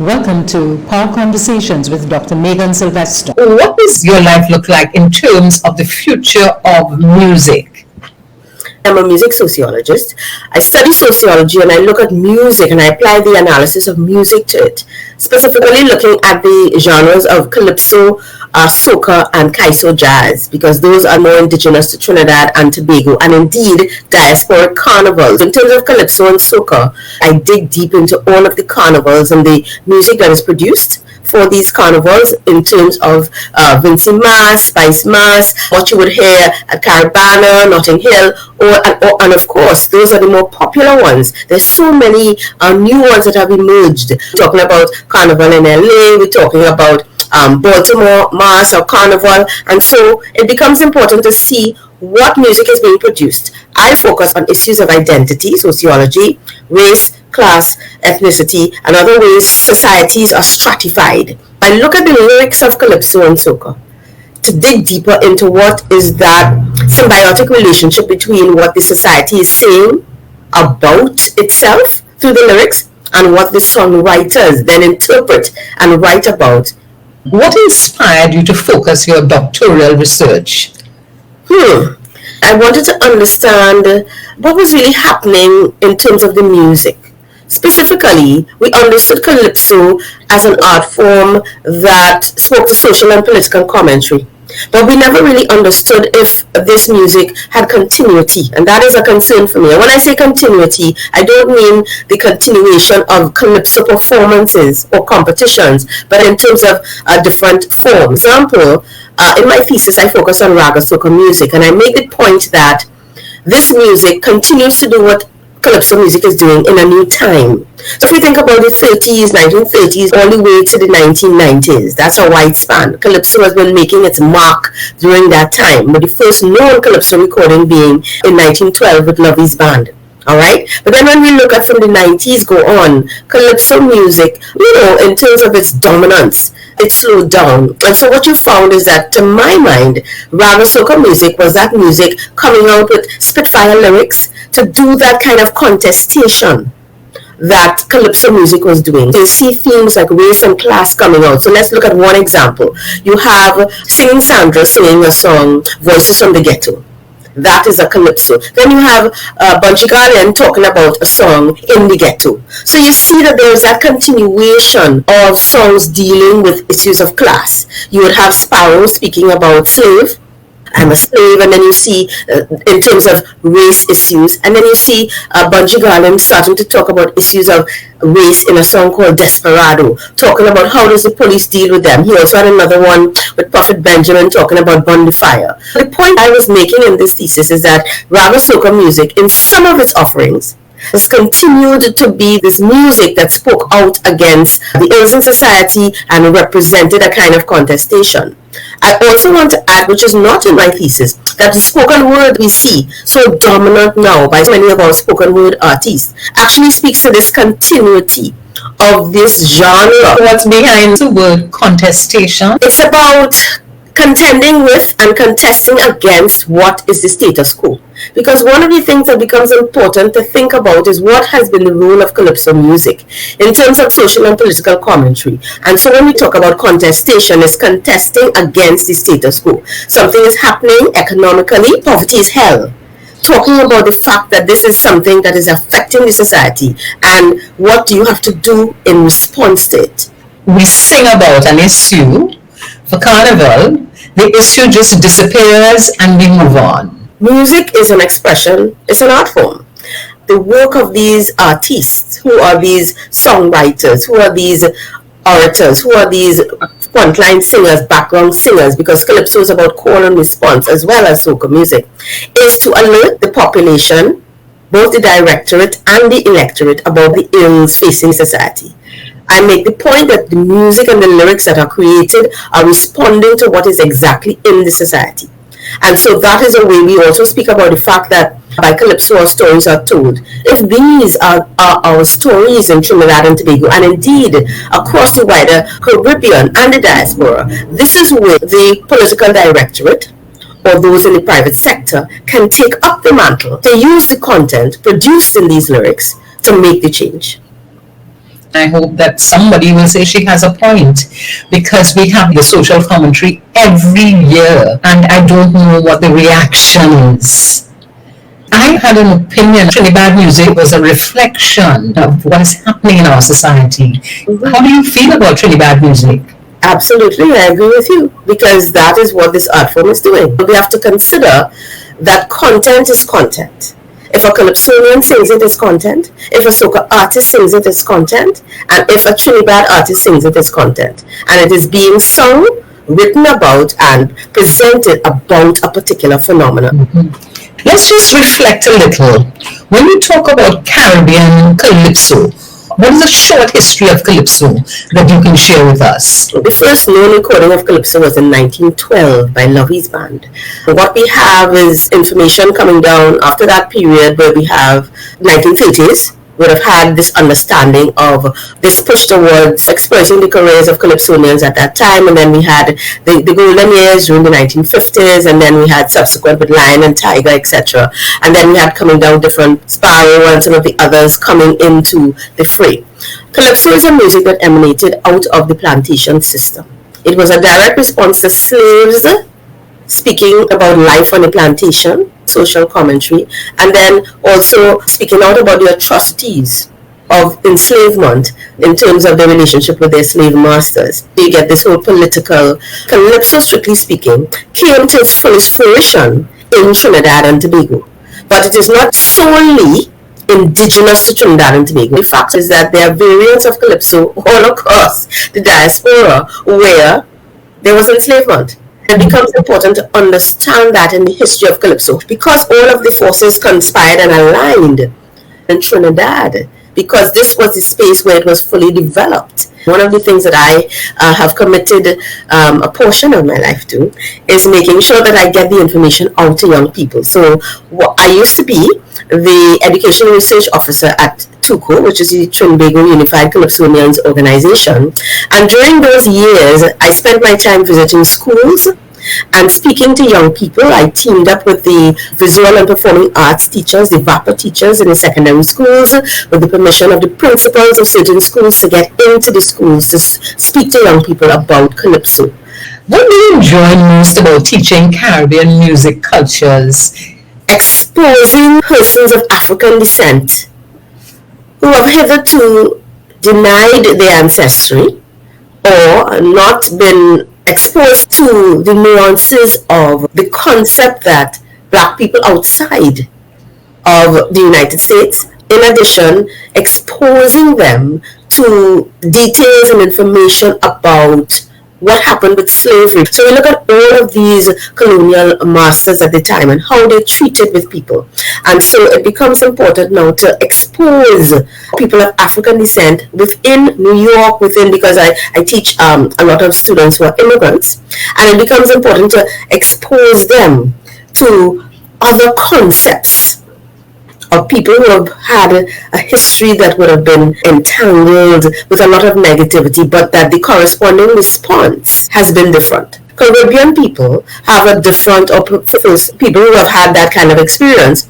Welcome to Power Conversations with Dr. Meagan Sylvester. What does your life look like in terms of the future of music? I'm a music sociologist. I study sociology and I look at music and I apply the analysis of music to it, specifically looking at the genres of Calypso, Soca, and Kaiso Jazz, because those are more indigenous to Trinidad and Tobago, and indeed diasporic carnivals. In terms of Calypso and Soca, I dig deep into all of the carnivals and the music that is produced for these carnivals in terms of Vincy Mass, Spice Mass, what you would hear at Caribana, Notting Hill, and of course, those are the more popular ones. There's so many new ones that have emerged. We're talking about Carnival in LA, we're talking about Baltimore Mass or Carnival, and so it becomes important to see what music is being produced. I focus on issues of identity, sociology, race, class, ethnicity, and other ways societies are stratified. I look at the lyrics of Calypso and Soca to dig deeper into what is that symbiotic relationship between what the society is saying about itself through the lyrics and what the songwriters then interpret and write about. What inspired you to focus your doctoral research? I wanted to understand what was really happening in terms of the music. Specifically, we understood Calypso as an art form that spoke to social and political commentary. But we never really understood if this music had continuity, and that is a concern for me. And when I say continuity, I don't mean the continuation of Calypso performances or competitions, but in terms of different forms. For example, in my thesis, I focus on Ragga Soca music, and I make the point that this music continues to do what Calypso music is doing in a new time. So if you think about the 30s, 1930s, all the way to the 1990s, that's a wide span. Calypso has been making its mark during that time, with the first known Calypso recording being in 1912 with Lovey's band. Alright? But then when we look at from the 90s go on, Calypso music, in terms of its dominance, it slowed down. And so what you found is that, to my mind, Ragga Soca music was that music coming out with Spitfire lyrics to do that kind of contestation that Calypso music was doing. You see themes like race and class coming out. So let's look at one example. You have Singing Sandra singing a song, Voices from the Ghetto. That is a Calypso. Then you have Bunji Garlin talking about a song in the ghetto. So you see that there is that continuation of songs dealing with issues of class. You would have Sparrow speaking about slave, I'm a slave, and then you see in terms of race issues, and then you see Bunji Garlin starting to talk about issues of race in a song called Desperado, talking about how does the police deal with them. He also had another one with Prophet Benjamin talking about bonfire. The point I was making in this thesis is that Ragga Soca music, in some of its offerings, has continued to be this music that spoke out against the ills in society and represented a kind of contestation. I also want to add, which is not in my thesis, that the spoken word we see so dominant now by many of our spoken word artists actually speaks to this continuity of this genre. What's behind the word contestation? It's about contending with and contesting against what is the status quo. Because one of the things that becomes important to think about is what has been the role of Calypso music in terms of social and political commentary. And so when we talk about contestation, it's contesting against the status quo. Something is happening economically, poverty is hell. Talking about the fact that this is something that is affecting the society, and what do you have to do in response to it. We sing about an issue. For Carnival, the issue just disappears and we move on. Music is an expression, it's an art form. The work of these artists, who are these songwriters, who are these orators, who are these frontline singers, background singers, because Calypso is about call and response as well as soca music, is to alert the population, both the directorate and the electorate, about the ills facing society. I make the point that the music and the lyrics that are created are responding to what is exactly in the society. And so that is a way we also speak about the fact that by Calypso our stories are told. If these are our stories in Trinidad and Tobago, and indeed across the wider Caribbean and the diaspora, this is where the political directorate or those in the private sector can take up the mantle to use the content produced in these lyrics to make the change. I hope that somebody will say she has a point, because we have the social commentary every year and I don't know what the reaction is. I had an opinion Trinidad music was a reflection of what is happening in our society. How do you feel about Trinidad music? Absolutely, I agree with you, because that is what this art form is doing. We have to consider that content is content. If a Calypsonian sings it, it's content. If a soca artist sings it, it's content. And if a Trinidad artist sings it, it's content. And it is being sung, written about, and presented about a particular phenomenon. Let's just reflect a little. When you talk about Caribbean Calypso, what is a short history of Calypso that you can share with us? The first known recording of Calypso was in 1912 by Lovey's band. What we have is information coming down after that period, where we have 1930s, would have had this understanding of this push towards exploiting the careers of Calypsonians at that time. And then we had the golden years during the 1950s, and then we had subsequent with Lion and Tiger, etc. And then we had coming down different Sparrow and some of the others coming into the fray. Calypso is a music that emanated out of the plantation system. It was a direct response to slaves speaking about life on the plantation, social commentary, and then also speaking out about the atrocities of enslavement in terms of their relationship with their slave masters. You get this whole political. Calypso, strictly speaking, came to its fullest fruition in Trinidad and Tobago. But it is not solely indigenous to Trinidad and Tobago. The fact is that there are variants of Calypso all across the diaspora where there was enslavement. It becomes important to understand that in the history of Calypso, because all of the forces conspired and aligned in Trinidad, because this was the space where it was fully developed. One of the things that I have committed a portion of my life to is making sure that I get the information out to young people. So I used to be the Education Research Officer at TUCO, which is the Trinbago Unified Calypsonians Organization. And during those years, I spent my time visiting schools and speaking to young people. I teamed up with the visual and performing arts teachers, the VAPA teachers in the secondary schools, with the permission of the principals of certain schools to get into the schools to speak to young people about Calypso. What do you enjoy most about teaching Caribbean music cultures? Exposing persons of African descent who have hitherto denied their ancestry or not been exposed to the nuances of the concept that black people outside of the United States, in addition, exposing them to details and information about what happened with slavery. So we look at all of these colonial masters at the time and how they treated with people. And so it becomes important now to expose people of African descent within New York, because I teach a lot of students who are immigrants, and it becomes important to expose them to other concepts of people who have had a history that would have been entangled with a lot of negativity, but that the corresponding response has been different. Caribbean people have a different, or people who have had that kind of experience,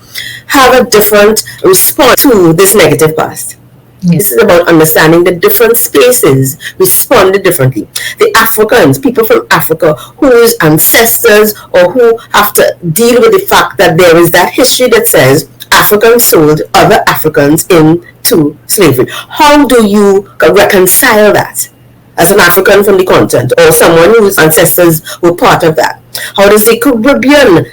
have a different response to this negative past. This is about understanding the different spaces responded differently. The Africans, people from Africa, whose ancestors or who have to deal with the fact that there is that history that says Africans sold other Africans into slavery. How do you reconcile that as an African from the continent, or someone whose ancestors were part of that? How does the Caribbean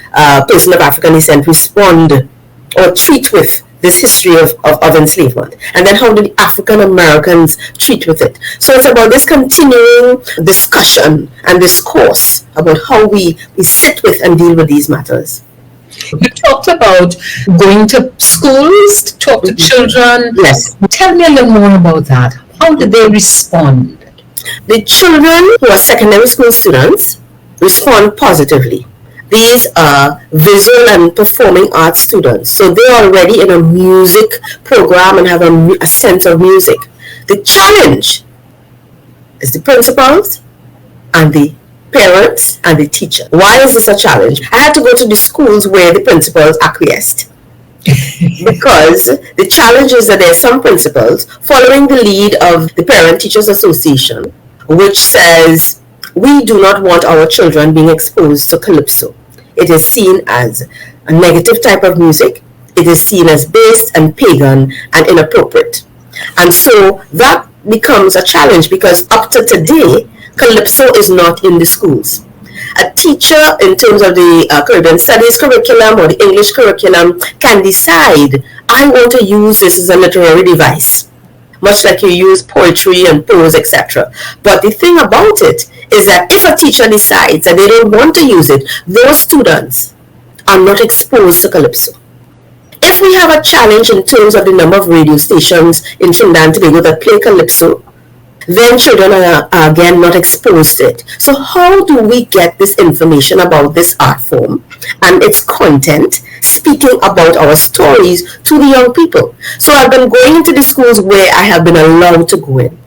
person of African descent respond or treat with this history of enslavement? And then how do the African Americans treat with it? So it's about this continuing discussion and discourse about how we sit with and deal with these matters. You talked about going to schools to talk to children. Yes. Tell me a little more about that. How did they respond? The children who are secondary school students respond positively. These are visual and performing arts students. So they're already in a music program and have a sense of music. The challenge is the principals and the parents and the teacher. Why is this a challenge? I had to go to the schools where the principals acquiesced. Because the challenge is that there are some principals following the lead of the Parent Teachers Association, which says we do not want our children being exposed to Calypso. It is seen as a negative type of music. It is seen as base and pagan and inappropriate. And so that becomes a challenge because up to today, Calypso is not in the schools. A teacher, in terms of the Caribbean Studies curriculum or the English curriculum, can decide, I want to use this as a literary device, much like you use poetry and prose, etc. But the thing about it is that if a teacher decides that they don't want to use it, those students are not exposed to Calypso. If we have a challenge in terms of the number of radio stations in Trinidad and Tobago that play Calypso, then children are again not exposed to it. So how do we get this information about this art form and its content, speaking about our stories to the young people? So I've been going into the schools where I have been allowed to go in.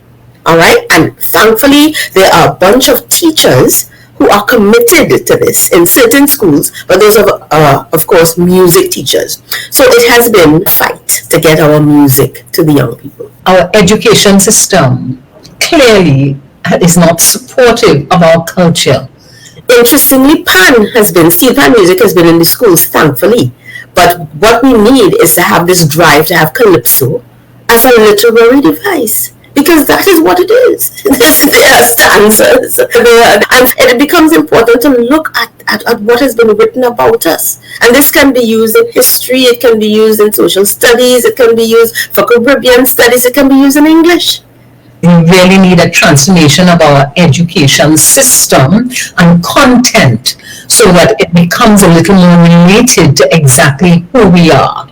All right, and thankfully there are a bunch of teachers who are committed to this in certain schools, but those are, of course, music teachers. So it has been a fight to get our music to the young people. Our education system clearly is not supportive of our culture. Interestingly, steel pan music has been in the schools, thankfully. But what we need is to have this drive to have Calypso as a literary device. Because that is what it is. There are stanzas. And it becomes important to look at what has been written about us. And this can be used in history, it can be used in social studies, it can be used for Caribbean studies, it can be used in English. We really need a transformation of our education system and content so that it becomes a little more related to exactly who we are.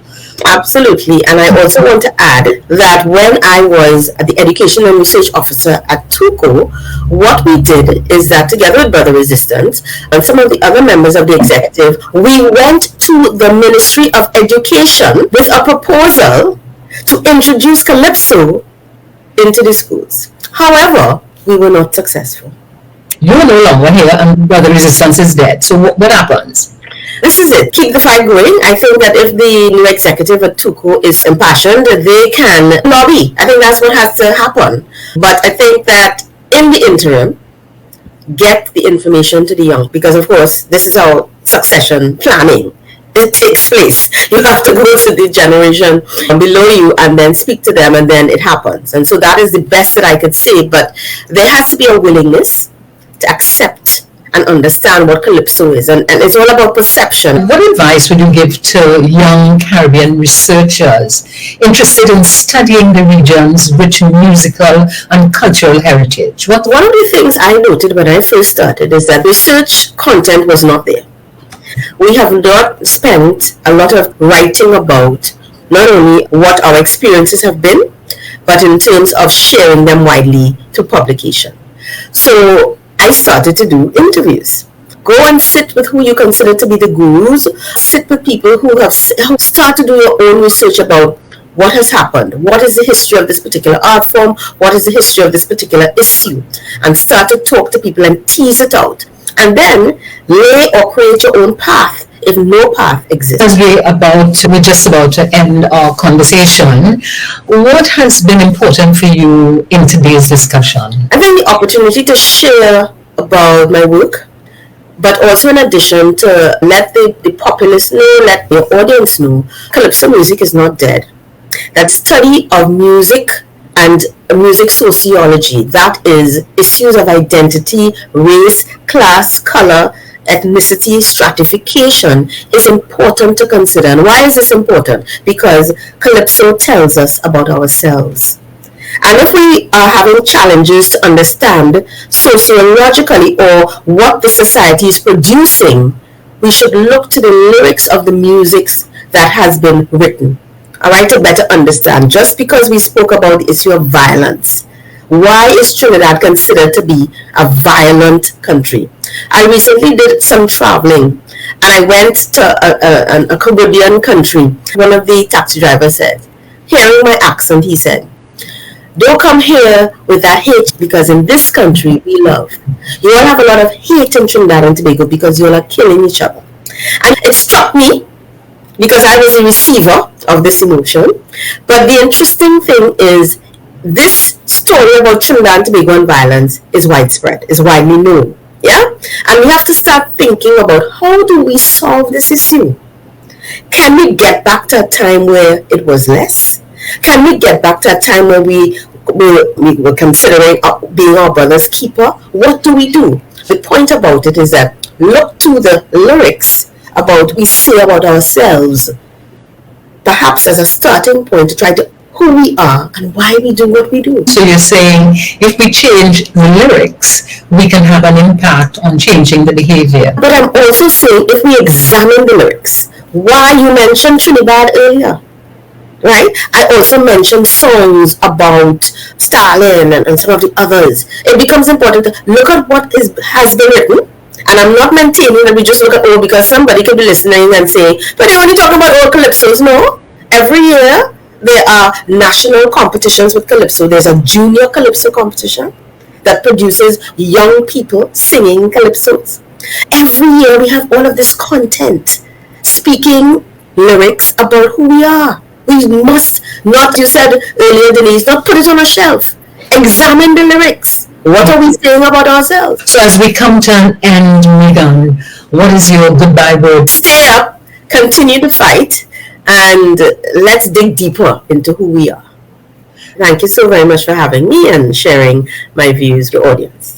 Absolutely. And I also want to add that when I was the Education and Research Officer at TUCO, what we did is that together with Brother Resistance and some of the other members of the executive, we went to the Ministry of Education with a proposal to introduce Calypso into the schools. However, we were not successful. You're no longer here and Brother Resistance is dead. So what happens? This is it. Keep the fight going. I think that if the new executive at TUCO is impassioned, they can lobby. I think that's what has to happen. But I think that in the interim, get the information to the young, because of course this is our succession planning. It takes place. You have to go to the generation below you and then speak to them, and then it happens. And so that is the best that I could say. But there has to be a willingness to accept and understand what Calypso is, and it's all about perception. What advice would you give to young Caribbean researchers interested in studying the region's rich musical and cultural heritage? One of the things I noted when I first started is that research content was not there. We have not spent a lot of writing about not only what our experiences have been, but in terms of sharing them widely to publication. So I started to do interviews. Go and sit with who you consider to be the gurus. Sit with people who start to do your own research about what has happened. What is the history of this particular art form? What is the history of this particular issue? And start to talk to people and tease it out. And then lay or create your own path if no path exists. As we're just about to end our conversation, what has been important for you in today's discussion? I think the opportunity to share about my work, but also in addition to let the populace know, let your audience know, Calypso music is not dead. That study of music and music sociology, that is issues of identity, race, class, color, ethnicity, stratification, is important to consider. And why is this important? Because Calypso tells us about ourselves. And if we are having challenges to understand sociologically or what the society is producing, we should look to the lyrics of the music that has been written. All right, to better understand. Just because we spoke about the issue of violence, why is Trinidad considered to be a violent country? I recently did some traveling and I went to a Caribbean country. One of the taxi drivers said, hearing my accent, he said, don't come here with that hate, because in this country we love. You all have a lot of hate in Trinidad and Tobago because you all are killing each other. And it struck me because I was a receiver of this emotion. But the interesting thing is, this story about Trinidad and Tobago and violence is widespread, is widely known. Yeah? And we have to start thinking about, how do we solve this issue? Can we get back to a time where it was less? Can we get back to a time where we were considering being our brother's keeper? What do we do? The point about it is that, look to the lyrics about we say about ourselves, perhaps as a starting point to try to who we are and why we do what we do. So you're saying if we change the lyrics, we can have an impact on changing the behavior. But I'm also saying, if we examine the lyrics, why you mentioned Trinidad earlier, right? I also mentioned songs about Stalin and some of the others. It becomes important to look at what has been written. And I'm not maintaining that we just look at old, because somebody could be listening and saying, but they're only talking about old calypsos. No. Every year, there are national competitions with Calypso. There's a junior Calypso competition that produces young people singing Calypsos. Every year we have all of this content, speaking lyrics about who we are. We must not, you said earlier, Denise, not put it on a shelf. Examine the lyrics. What are we saying about ourselves? So as we come to an end, Meagan, what is your goodbye word? Stay up, continue to fight, and let's dig deeper into who we are. Thank you so very much for having me and sharing my views with the audience.